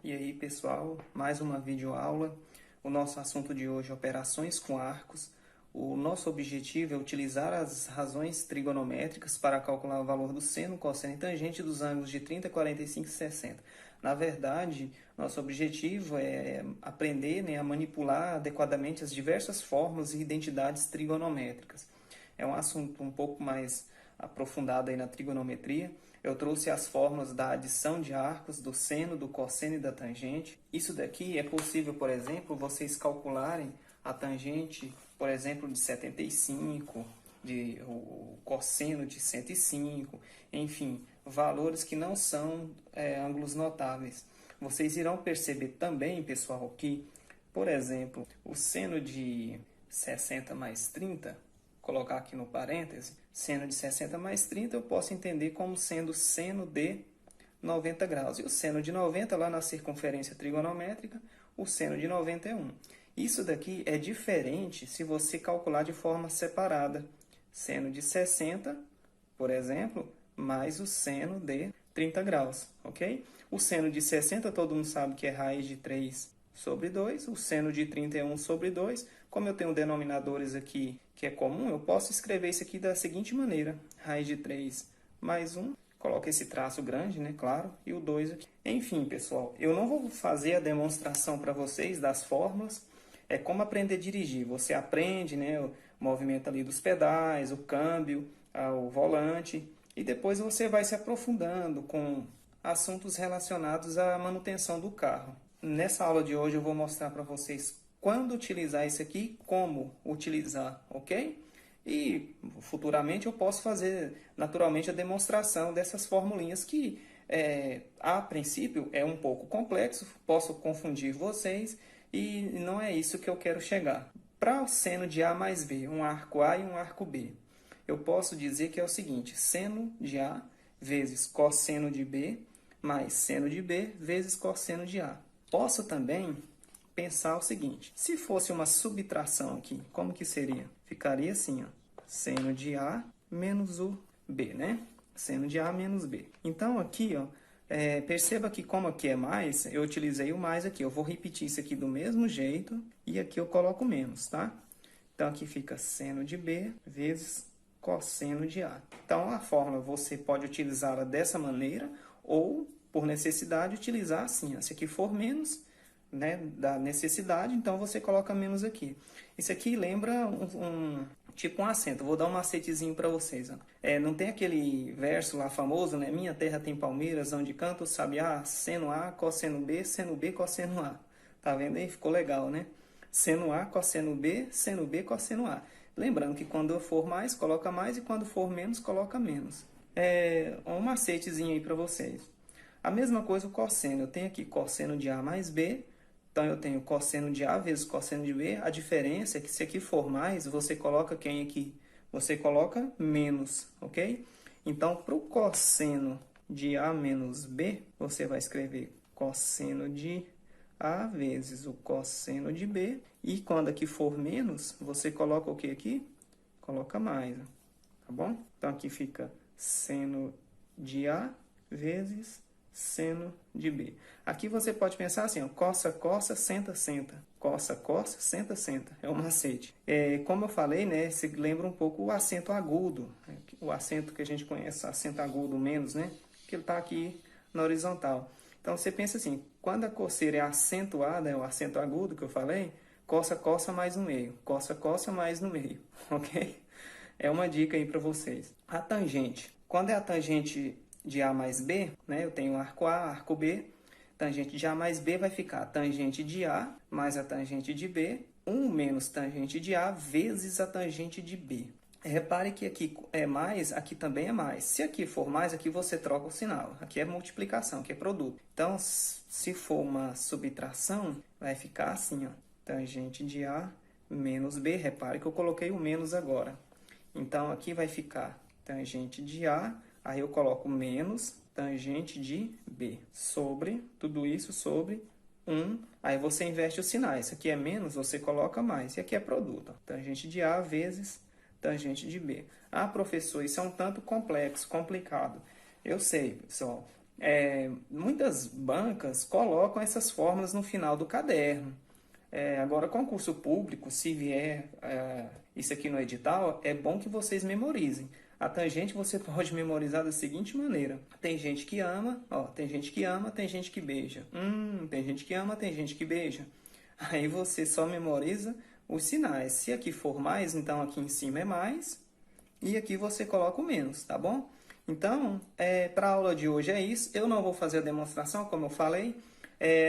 E aí, pessoal, mais uma videoaula. O nosso assunto de hoje é operações com arcos. O nosso objetivo é utilizar as razões trigonométricas para calcular o valor do seno, cosseno e tangente dos ângulos de 30, 45 e 60. Na verdade, nosso objetivo é aprender, a manipular adequadamente as diversas fórmulas e identidades trigonométricas. É um assunto um pouco mais aprofundado aí na trigonometria. Eu trouxe as fórmulas da adição de arcos, do seno, do cosseno e da tangente. Isso daqui é possível, por exemplo, vocês calcularem a tangente, por exemplo, de 75, o cosseno de 105, enfim, valores que não são ângulos notáveis. Vocês irão perceber também, pessoal, que, por exemplo, o seno de 60 mais 30, colocar aqui no parêntese, seno de 60 mais 30 eu posso entender como sendo seno de 90 graus. E o seno de 90 lá na circunferência trigonométrica, o seno de 91. Isso daqui é diferente se você calcular de forma separada. Seno de 60, por exemplo, mais o seno de 30 graus, ok? O seno de 60 todo mundo sabe que é raiz de 3 sobre 2, o seno de 31 sobre 2. Como eu tenho denominadores aqui que é comum, eu posso escrever isso aqui da seguinte maneira. Raiz de 3 mais 1, coloca esse traço grande, né, claro, e o 2 aqui. Enfim, pessoal, eu não vou fazer a demonstração para vocês das fórmulas. É como aprender a dirigir. Você aprende, o movimento ali dos pedais, o câmbio, o volante, e depois você vai se aprofundando com assuntos relacionados à manutenção do carro. Nessa aula de hoje eu vou mostrar para vocês quando utilizar isso aqui, como utilizar, ok? E futuramente eu posso fazer naturalmente a demonstração dessas formulinhas que, a princípio, é um pouco complexo, posso confundir vocês e não é isso que eu quero chegar. Para o seno de A mais B, um arco A e um arco B, eu posso dizer que é o seguinte: seno de A vezes cosseno de B mais seno de B vezes cosseno de A. Posso também pensar o seguinte: se fosse uma subtração aqui, como que seria? Ficaria assim, ó, seno de A menos o B, né? Seno de A menos B. Então, aqui, ó, perceba que como aqui é mais, eu utilizei o mais aqui. Eu vou repetir isso aqui do mesmo jeito e aqui eu coloco menos, tá? Então, aqui fica seno de B vezes cosseno de A. Então, a fórmula você pode utilizá-la dessa maneira ou, por necessidade, utilizar assim. Ó. Se aqui for menos, da necessidade, então você coloca menos aqui. Isso aqui lembra tipo um acento. Vou dar um macetezinho para vocês. Ó. Não tem aquele verso lá famoso, né? Minha terra tem palmeiras, onde canta o sabiá, seno A, cosseno B, cosseno A. Tá vendo aí? Ficou legal, né? Seno A, cosseno B, cosseno A. Lembrando que quando for mais, coloca mais, e quando for menos, coloca menos. Um macetezinho aí para vocês. A mesma coisa o cosseno. Eu tenho aqui cosseno de A mais B. Então, eu tenho cosseno de A vezes cosseno de B. A diferença é que se aqui for mais, você coloca quem aqui? Você coloca menos, ok? Então, para o cosseno de A menos B, você vai escrever cosseno de A vezes o cosseno de B. E quando aqui for menos, você coloca o que aqui? Coloca mais, tá bom? Então, aqui fica seno de A vezes seno de B. Aqui você pode pensar assim, ó, coça, coça, senta, senta. Coça, coça, senta, senta. É um macete. Como eu falei, né, se lembra um pouco o acento agudo. O acento que a gente conhece, acento agudo menos, né? Que ele está aqui na horizontal. Então, você pensa assim, quando a coceira é acentuada, é o acento agudo que eu falei, coça, coça mais no meio. Coça, coça mais no meio. Ok? É uma dica aí para vocês. A tangente. Quando é a tangente de A mais B, né? Eu tenho arco A, arco B. Tangente de A mais B vai ficar tangente de A mais a tangente de B, 1 menos tangente de A vezes a tangente de B. Repare que aqui é mais, aqui também é mais. Se aqui for mais, aqui você troca o sinal. Aqui é multiplicação, aqui é produto. Então, se for uma subtração, vai ficar assim, ó. Tangente de A menos B. Repare que eu coloquei o menos agora. Então, aqui vai ficar tangente de A, aí eu coloco menos tangente de B, sobre, tudo isso sobre 1. Aí você inverte os sinais. Aqui é menos, você coloca mais. E aqui é produto. Ó. Tangente de A vezes tangente de B. Ah, professor, isso é um tanto complexo, complicado. Eu sei, pessoal. Muitas bancas colocam essas fórmulas no final do caderno. Agora, concurso público, se vier isso aqui no edital, é bom que vocês memorizem. A tangente você pode memorizar da seguinte maneira. Tem gente que ama, tem gente que ama, tem gente que beija. Tem gente que ama, tem gente que beija. Aí você só memoriza os sinais. Se aqui for mais, então aqui em cima é mais. E aqui você coloca o menos, tá bom? Então, para a aula de hoje é isso. Eu não vou fazer a demonstração, como eu falei.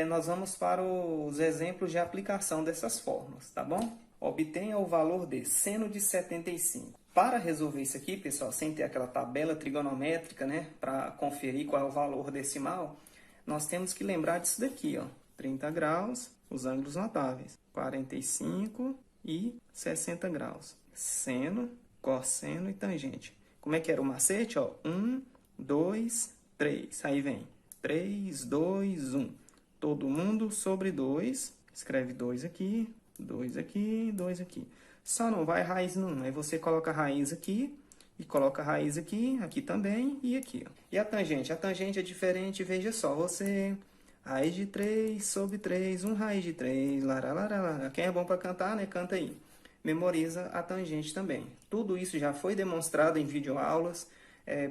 Nós vamos para os exemplos de aplicação dessas fórmulas, tá bom? Obtenha o valor de seno de 75. Para resolver isso aqui, pessoal, sem ter aquela tabela trigonométrica, né, para conferir qual é o valor decimal, nós temos que lembrar disso daqui, ó, 30 graus, os ângulos notáveis, 45 e 60 graus, seno, cosseno e tangente. Como é que era o macete? 1, 2, 3. Aí vem 3, 2, 1. Todo mundo sobre 2. Escreve 2 aqui, 2 aqui, 2 aqui. Só não vai raiz no 1. Aí você coloca a raiz aqui e coloca a raiz aqui, aqui também e aqui. Ó. E a tangente? A tangente é diferente, veja só. Você... Raiz de 3 sobre 3, 1 raiz de 3, lará. Quem é bom para cantar, né? Canta aí. Memoriza a tangente também. Tudo isso já foi demonstrado em videoaulas.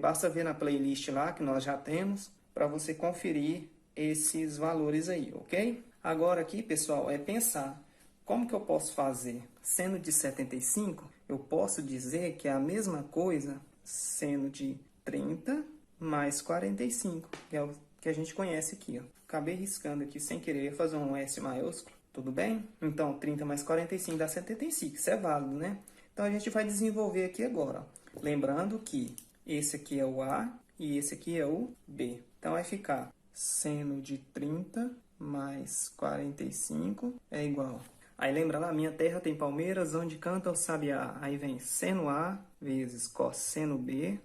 Basta ver na playlist lá, que nós já temos, para você conferir esses valores aí, ok? Agora aqui, pessoal, é pensar. Como que eu posso fazer? Seno de 75, eu posso dizer que é a mesma coisa seno de 30 mais 45, que é o que a gente conhece aqui, ó. Acabei riscando aqui sem querer fazer um S maiúsculo, tudo bem? Então, 30 mais 45 dá 75, isso é válido, né? Então, a gente vai desenvolver aqui agora, ó. Lembrando que esse aqui é o A e esse aqui é o B. Então, vai ficar seno de 30 mais 45 é igual. Aí, lembra lá, minha terra tem palmeiras, onde canta o sabiá. Aí vem seno A vezes cosseno B.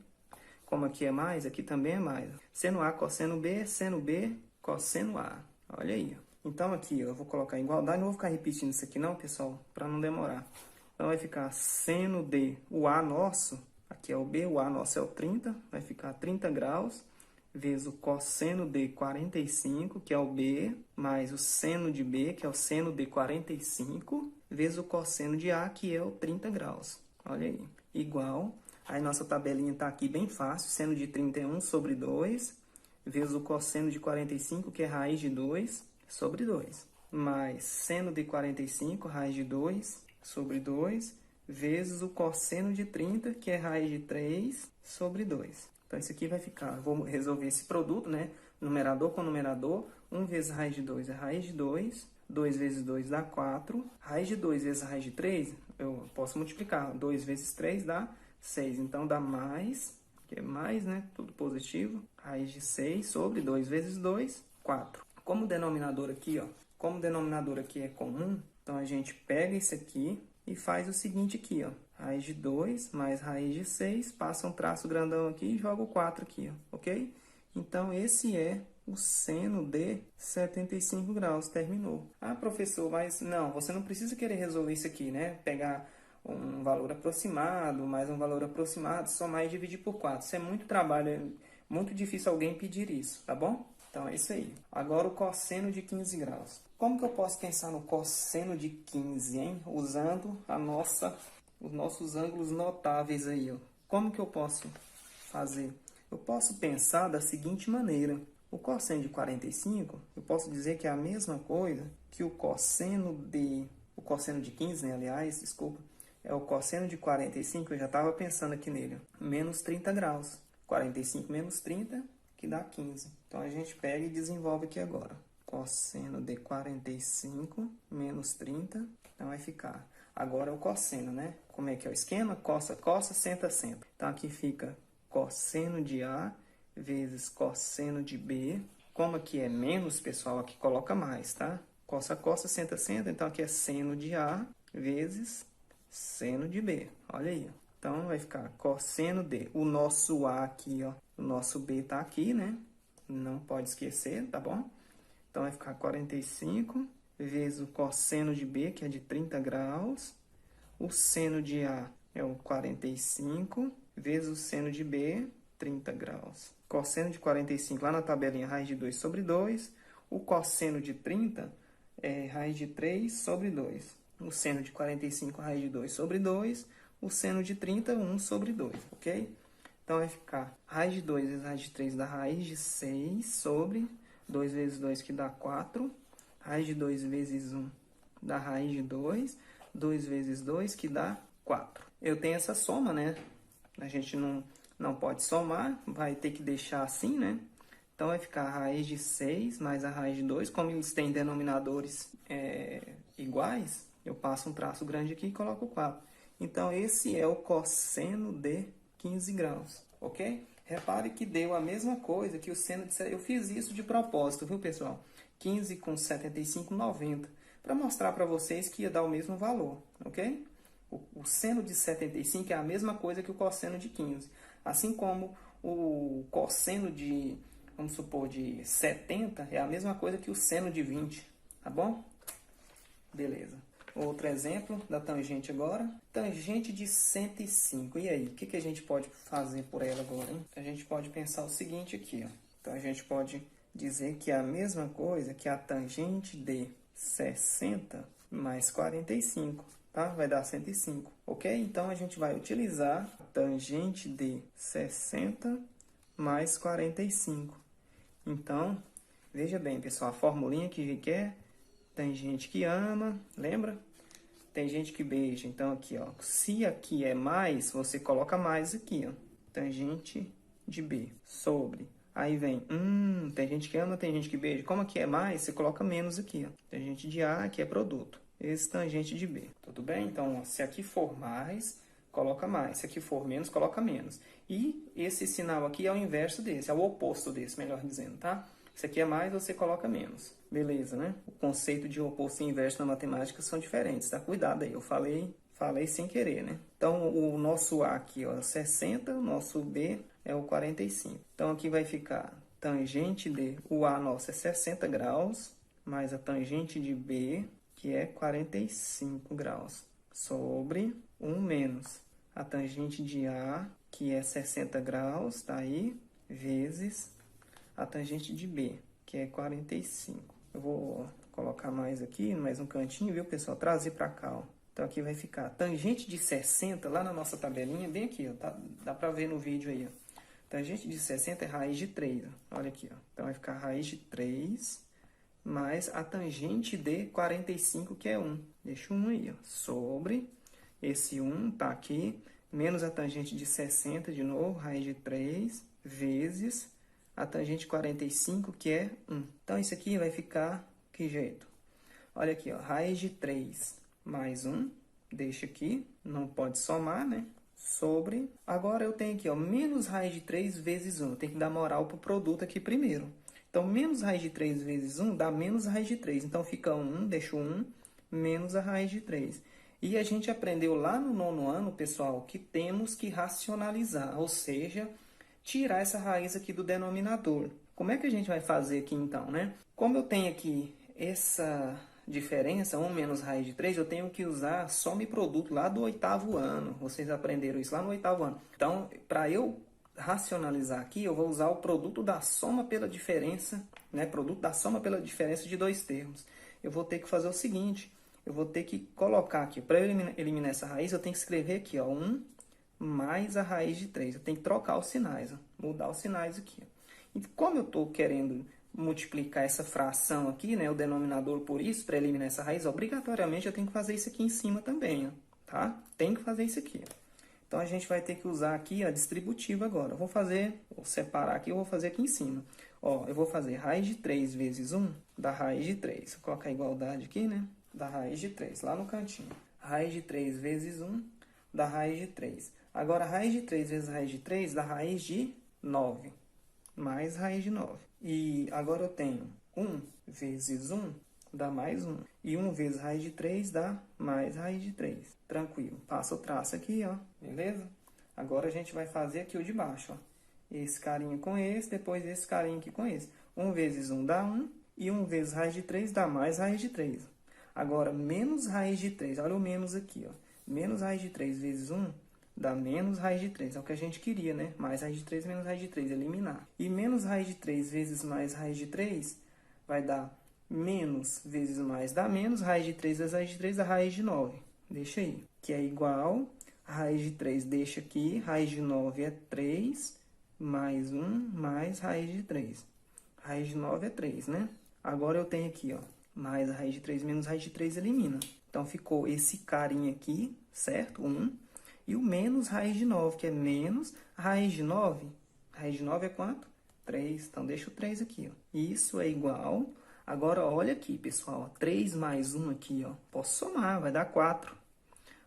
Como aqui é mais, aqui também é mais. Seno A, cosseno B, seno B, cosseno A. Olha aí. Então, aqui eu vou colocar igualdade. Não vou ficar repetindo isso aqui não, pessoal, para não demorar. Então, vai ficar seno de o A nosso, aqui é o B, o A nosso é o 30, vai ficar 30 graus, vezes o cosseno de 45, que é o B, mais o seno de B, que é o seno de 45, vezes o cosseno de A, que é o 30 graus. Olha aí. Igual... Aí nossa tabelinha está aqui bem fácil, seno de 31 sobre 2, vezes o cosseno de 45, que é raiz de 2, sobre 2. Mais seno de 45, raiz de 2, sobre 2, vezes o cosseno de 30, que é raiz de 3, sobre 2. Então, isso aqui vai ficar, vou resolver esse produto, né? Numerador com numerador, 1 vezes raiz de 2 é raiz de 2, 2 vezes 2 dá 4, raiz de 2 vezes raiz de 3, eu posso multiplicar, 2 vezes 3 dá 6, então dá mais, que é mais, né? Tudo positivo. Raiz de 6 sobre 2 vezes 2, 4. Como o denominador aqui, ó, como o denominador aqui é comum, então a gente pega isso aqui e faz o seguinte aqui, ó. Raiz de 2 mais raiz de 6, passa um traço grandão aqui e joga o 4 aqui, ó, ok? Então, esse é o seno de 75 graus, terminou. Ah, professor, mas não, você não precisa querer resolver isso aqui, né? Pegar um valor aproximado, mais um valor aproximado, somar e dividir por 4. Isso é muito trabalho, é muito difícil alguém pedir isso, tá bom? Então é isso aí. Agora o cosseno de 15 graus. Como que eu posso pensar no cosseno de 15, hein? Usando os nossos ângulos notáveis aí, ó. Como que eu posso fazer? Eu posso pensar da seguinte maneira. O cosseno de 45, eu posso dizer que é a mesma coisa que o cosseno de 15, né? Aliás, desculpa. É o cosseno de 45, eu já estava pensando aqui nele, menos 30 graus. 45 menos 30, que dá 15. Então, a gente pega e desenvolve aqui agora. Cosseno de 45 menos 30, então vai ficar. Agora é o cosseno, né? Como é que é o esquema? Cossa, cossa, senta, senta. Então, aqui fica cosseno de A vezes cosseno de B. Como aqui é menos, pessoal, aqui coloca mais, tá? Cossa, cossa, senta, senta. Então, aqui é seno de A vezes seno de B. Olha aí, ó. Então, vai ficar cosseno de... O nosso A aqui, ó. O nosso B tá aqui, né? Não pode esquecer, tá bom? Então, vai ficar 45 vezes o cosseno de B, que é de 30 graus. O seno de A é o 45 vezes o seno de B, 30 graus. Cosseno de 45 lá na tabelinha, raiz de 2 sobre 2. O cosseno de 30 é raiz de 3 sobre 2. O seno de 45, raiz de 2 sobre 2. O seno de 30, 1 sobre 2, ok? Então, vai ficar raiz de 2 vezes raiz de 3 dá raiz de 6 sobre 2 vezes 2, que dá 4. Raiz de 2 vezes 1 dá raiz de 2. 2 vezes 2, que dá 4. Eu tenho essa soma, né? A gente não pode somar, vai ter que deixar assim, né? Então, vai ficar a raiz de 6 mais a raiz de 2. Como eles têm denominadores iguais, eu passo um traço grande aqui e coloco 4. Então, esse é o cosseno de 15 graus, ok? Repare que deu a mesma coisa que o seno de... Eu fiz isso de propósito, viu, pessoal? 15 com 75, 90. Para mostrar para vocês que ia dar o mesmo valor, ok? O seno de 75 é a mesma coisa que o cosseno de 15. Assim como o cosseno de, vamos supor, de 70 é a mesma coisa que o seno de 20, tá bom? Beleza. Outro exemplo da tangente agora. Tangente de 105. E aí, o que a gente pode fazer por ela agora, hein? A gente pode pensar o seguinte aqui, ó. Então, a gente pode dizer que é a mesma coisa que a tangente de 60 mais 45, tá? Vai dar 105, ok? Então, a gente vai utilizar a tangente de 60 mais 45. Então, veja bem, pessoal, a formulinha que quer... Tem gente que ama, lembra? Tem gente que beija. Então, aqui, ó. Se aqui é mais, você coloca mais aqui, ó. Tangente de B sobre. Aí vem, tem gente que ama, tem gente que beija. Como aqui é mais, você coloca menos aqui, ó. Tangente de A, aqui é produto. Esse tangente de B. Tudo bem? Então, ó, se aqui for mais, coloca mais. Se aqui for menos, coloca menos. E esse sinal aqui é o inverso desse, é o oposto desse, melhor dizendo, tá? Se aqui é mais, você coloca menos. Beleza, né? O conceito de oposto e inverso na matemática são diferentes, tá? Cuidado aí, eu falei sem querer, né? Então, o nosso A aqui, ó, é 60, o nosso B é o 45. Então, aqui vai ficar tangente de... O A nosso é 60 graus, mais a tangente de B, que é 45 graus, sobre 1 menos a tangente de A, que é 60 graus, tá aí, vezes... a tangente de B, que é 45. Eu vou colocar mais aqui, mais um cantinho, viu, pessoal? Trazer para cá, ó. Então, aqui vai ficar tangente de 60, lá na nossa tabelinha, bem aqui, ó. Tá? Dá para ver no vídeo aí, ó. Tangente de 60 é raiz de 3, ó. Olha aqui, ó. Então, vai ficar raiz de 3 mais a tangente de 45, que é 1. Deixa o 1 aí, ó. Sobre esse 1, tá aqui, menos a tangente de 60, de novo, raiz de 3, vezes... a tangente 45, que é 1. Então, isso aqui vai ficar que jeito? Olha aqui, ó, raiz de 3 mais 1, deixa aqui, não pode somar, né? Sobre, agora eu tenho aqui, ó, menos raiz de 3 vezes 1. Tem que dar moral para o produto aqui primeiro. Então, menos raiz de 3 vezes 1 dá menos raiz de 3. Então, fica 1, deixa o 1, menos a raiz de 3. E a gente aprendeu lá no 9º ano, pessoal, que temos que racionalizar, ou seja... tirar essa raiz aqui do denominador. Como é que a gente vai fazer aqui então, né? Como eu tenho aqui essa diferença, 1 menos raiz de 3, eu tenho que usar soma e produto lá do 8º ano. Vocês aprenderam isso lá no 8º ano. Então, para eu racionalizar aqui, eu vou usar o produto da soma pela diferença, né? Produto da soma pela diferença de dois termos. Eu vou ter que fazer o seguinte, eu vou ter que colocar aqui, para eu eliminar essa raiz, eu tenho que escrever aqui, ó, 1 mais a raiz de 3. Eu tenho que trocar os sinais, ó, mudar os sinais aqui. E como eu estou querendo multiplicar essa fração aqui, né, o denominador por isso, para eliminar essa raiz, obrigatoriamente eu tenho que fazer isso aqui em cima também, ó, tá? Tem que fazer isso aqui. Então, a gente vai ter que usar aqui a distributiva agora. Vou separar aqui, eu vou fazer aqui em cima. Ó, eu vou fazer raiz de 3 vezes 1 da raiz de 3. Vou colocar a igualdade aqui, né, da raiz de 3, lá no cantinho. Raiz de 3 vezes 1 da raiz de 3. Agora, raiz de 3 vezes raiz de 3 dá raiz de 9, mais raiz de 9. E agora eu tenho 1 vezes 1 dá mais 1. E 1 vezes raiz de 3 dá mais raiz de 3. Tranquilo. Passa o traço aqui, ó. Beleza? Agora a gente vai fazer aqui o de baixo, ó. Esse carinha com esse, depois esse carinha aqui com esse. 1 vezes 1 dá 1. E 1 vezes raiz de 3 dá mais raiz de 3. Agora, menos raiz de 3. Olha o menos aqui, ó. Menos raiz de 3 vezes 1 dá menos raiz de 3. É o que a gente queria, né? Mais raiz de 3 menos raiz de 3, eliminar. E menos raiz de 3 vezes mais raiz de 3 vai dar menos vezes mais dá menos, raiz de 3 vezes raiz de 3 dá raiz de 9. Deixa aí. Que é igual, raiz de 3 deixa aqui, raiz de 9 é 3, mais 1, mais raiz de 3. Raiz de 9 é 3, né? Agora eu tenho aqui, ó, mais a raiz de 3 menos raiz de 3 elimina. Então, ficou esse carinha aqui, certo? 1. E o menos raiz de 9, que é menos raiz de 9. Raiz de 9 é quanto? 3. Então, deixa o 3 aqui, ó. Isso é igual. Agora, olha aqui, pessoal. 3 mais 1 aqui, ó. Posso somar, vai dar 4.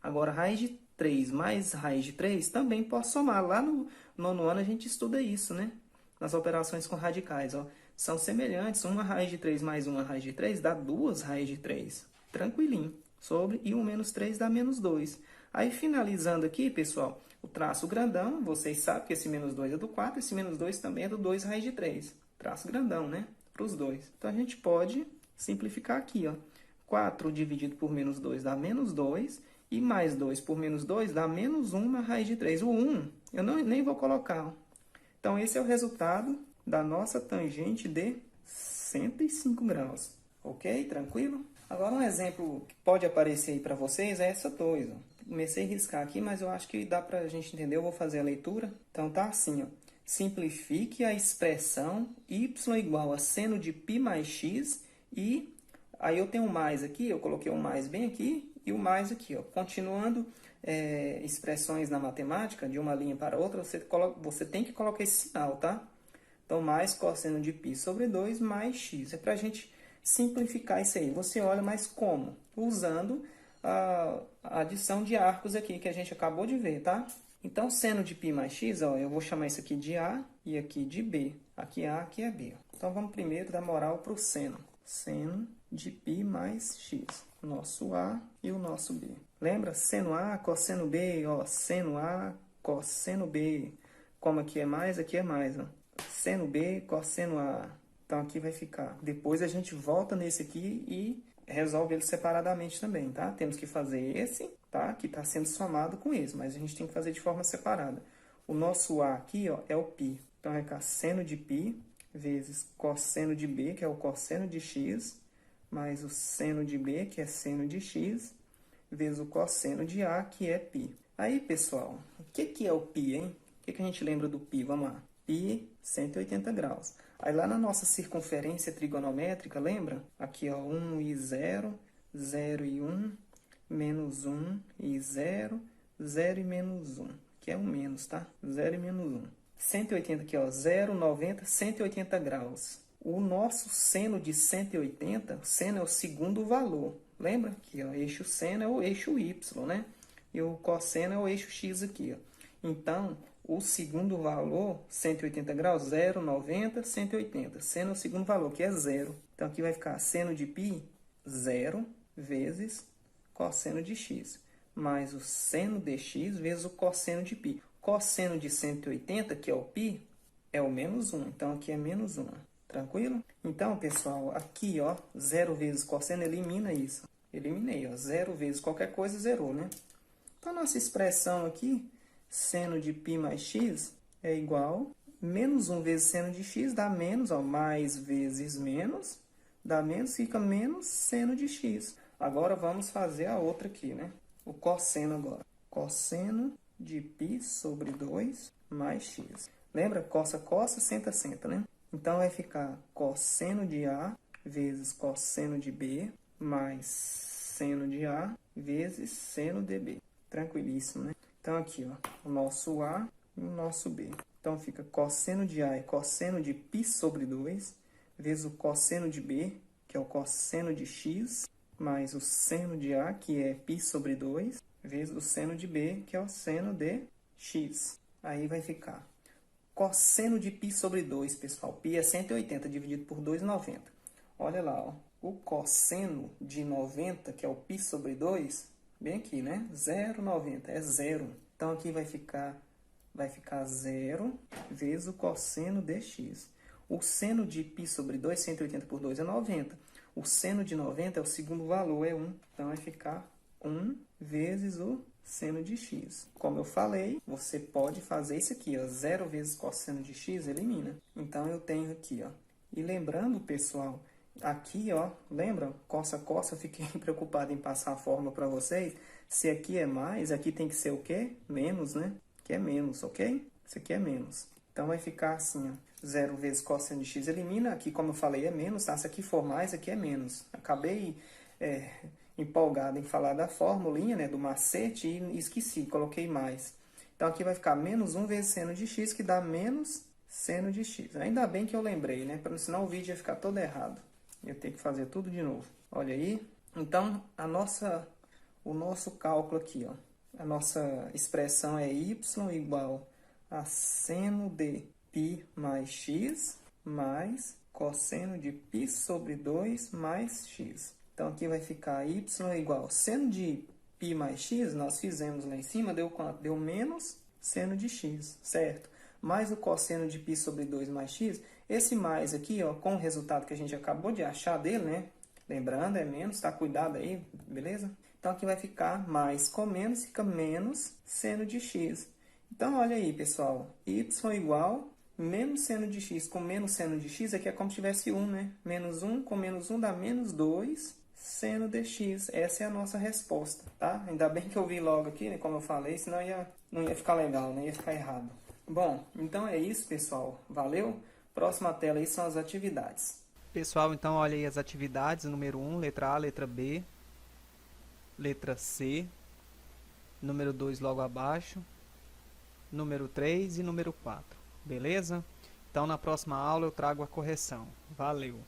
Agora, raiz de 3 mais raiz de 3 também posso somar. Lá no nono ano a gente estuda isso, né? Nas operações com radicais, ó. São semelhantes. Uma raiz de 3 mais uma raiz de 3 dá 2 raízes de 3. Tranquilinho. Sobre, e 1 menos 3 dá menos 2. Aí, finalizando aqui, pessoal, o traço grandão, vocês sabem que esse menos 2 é do 4, esse menos 2 também é do 2 raiz de 3. Traço grandão, né? Para os dois. Então, a gente pode simplificar aqui, ó. 4 dividido por menos 2 dá menos 2, e mais 2 por menos 2 dá menos 1 raiz de 3. O 1 eu nem vou colocar, ó. Então, esse é o resultado da nossa tangente de 105 graus. Ok? Tranquilo? Agora, um exemplo que pode aparecer aí para vocês é essa 2. Ó. Comecei a riscar aqui, mas eu acho que dá para a gente entender. Eu vou fazer a leitura. Então, tá assim, ó. Simplifique a expressão y igual a seno de π mais x e aí eu tenho um mais aqui, eu coloquei um mais bem aqui e o mais aqui, ó. Continuando expressões na matemática, de uma linha para outra, você tem que colocar esse sinal, tá? Então, mais cosseno de π sobre 2 mais x. É para a gente simplificar isso aí. Você olha, mas como? Usando a adição de arcos aqui, que a gente acabou de ver, tá? Então, seno de π mais x, ó, eu vou chamar isso aqui de A e aqui de B. Aqui A, aqui é B. Então, vamos primeiro dar moral para o seno. Seno de π mais x. O nosso A e o nosso B. Lembra? Seno A, cosseno B, ó. Seno A, cosseno B. Como aqui é mais, ó. Seno B, cosseno A. Então, aqui vai ficar. Depois a gente volta nesse aqui e resolve ele separadamente também, tá? Temos que fazer esse, tá? Que está sendo somado com esse, mas a gente tem que fazer de forma separada. O nosso A aqui, ó, é o π. Então, vai ficar seno de π vezes cosseno de B, que é o cosseno de x, mais o seno de B, que é seno de x, vezes o cosseno de A, que é π. Aí, pessoal, o que é o π, hein? O que a gente lembra do π? Vamos lá. Π, 180 graus. Aí, lá na nossa circunferência trigonométrica, lembra? Aqui, ó, 1 e 0, 0 e 1, menos 1 e 0, 0 e menos 1, que é um menos, tá? 0 e menos 1. 180 aqui, ó, 0, 90, 180 graus. O nosso seno de 180, seno é o segundo valor. Lembra? Aqui, ó, eixo seno é o eixo y, né? E o cosseno é o eixo x aqui, ó. Então, o segundo valor, 180 graus, 0, 90, 180. Seno é o segundo valor, que é 0. Então, aqui vai ficar seno de π, 0, vezes cosseno de x. Mais o seno de x vezes o cosseno de π. Cosseno de 180, que é o π, é o menos 1. Então, aqui é menos 1. Tranquilo? Então, pessoal, aqui, ó, 0 vezes cosseno elimina isso. Eliminei, ó. 0 vezes qualquer coisa, zerou, né? Então, a nossa expressão aqui, seno de π mais x, é igual menos 1 vezes seno de x dá menos, ó, mais vezes menos, dá menos, fica menos seno de x. Agora, vamos fazer a outra aqui, né? O cosseno agora. Cosseno de π sobre 2 mais x. Lembra? Cossa, cossa, senta, senta, né? Então, vai ficar cosseno de A vezes cosseno de B mais seno de A vezes seno de B. Tranquilíssimo, né? Então, aqui, ó, o nosso A e o nosso B. Então, fica cosseno de A é cosseno de π sobre 2 vezes o cosseno de B, que é o cosseno de x, mais o seno de A, que é π sobre 2, vezes o seno de B, que é o seno de x. Aí vai ficar cosseno de π sobre 2, pessoal. Π é 180, dividido por 2, 90. Olha lá, ó. O cosseno de 90, que é o π sobre 2, bem aqui, né? 0,90 é 0. Então, aqui vai ficar 0 vezes o cosseno de x. O seno de π sobre 2, 180 por 2 é 90. O seno de 90 é o segundo valor, é 1. Então, vai ficar 1 vezes o seno de x. Como eu falei, você pode fazer isso aqui, ó, 0 vezes cosseno de x, elimina. Então, eu tenho aqui, ó. E lembrando, pessoal, aqui, ó, lembra? Cossa, cossa, eu fiquei preocupado em passar a fórmula para vocês. Se aqui é mais, aqui tem que ser o quê? Menos, né? Que é menos, ok? Isso aqui é menos. Então, vai ficar assim, ó. 0 vezes cosseno de x elimina. Aqui, como eu falei, é menos, tá? Se aqui for mais, aqui é menos. Acabei empolgado em falar da formulinha, né? Do macete e esqueci, coloquei mais. Então, aqui vai ficar menos 1 vezes seno de x, que dá menos seno de x. Ainda bem que eu lembrei, né? Para senão o vídeo ia ficar todo errado. Eu tenho que fazer tudo de novo. Olha aí. Então, o nosso cálculo aqui, ó. A nossa expressão é y igual a seno de π mais x mais cosseno de π sobre 2 mais x. Então, aqui vai ficar y igual seno de π mais x, nós fizemos lá em cima, deu quanto? Deu menos seno de x, certo? Mais o cosseno de π sobre 2 mais x. Esse mais aqui, ó, com o resultado que a gente acabou de achar dele, né? Lembrando, é menos, tá? Cuidado aí, beleza? Então, aqui vai ficar mais com menos, fica menos seno de x. Então, olha aí, pessoal. Y igual menos seno de x com menos seno de x, aqui é como se tivesse 1, né? Menos 1 com menos 1 dá menos 2 seno de x. Essa é a nossa resposta, tá? Ainda bem que eu vi logo aqui, né? Como eu falei, senão não ia ficar legal, né? Ia ficar errado. Bom, então é isso, pessoal. Valeu? Próxima tela aí são as atividades. Pessoal, então olha aí as atividades. Número 1, letra A, letra B, letra C, número 2 logo abaixo, número 3 e número 4. Beleza? Então, na próxima aula eu trago a correção. Valeu!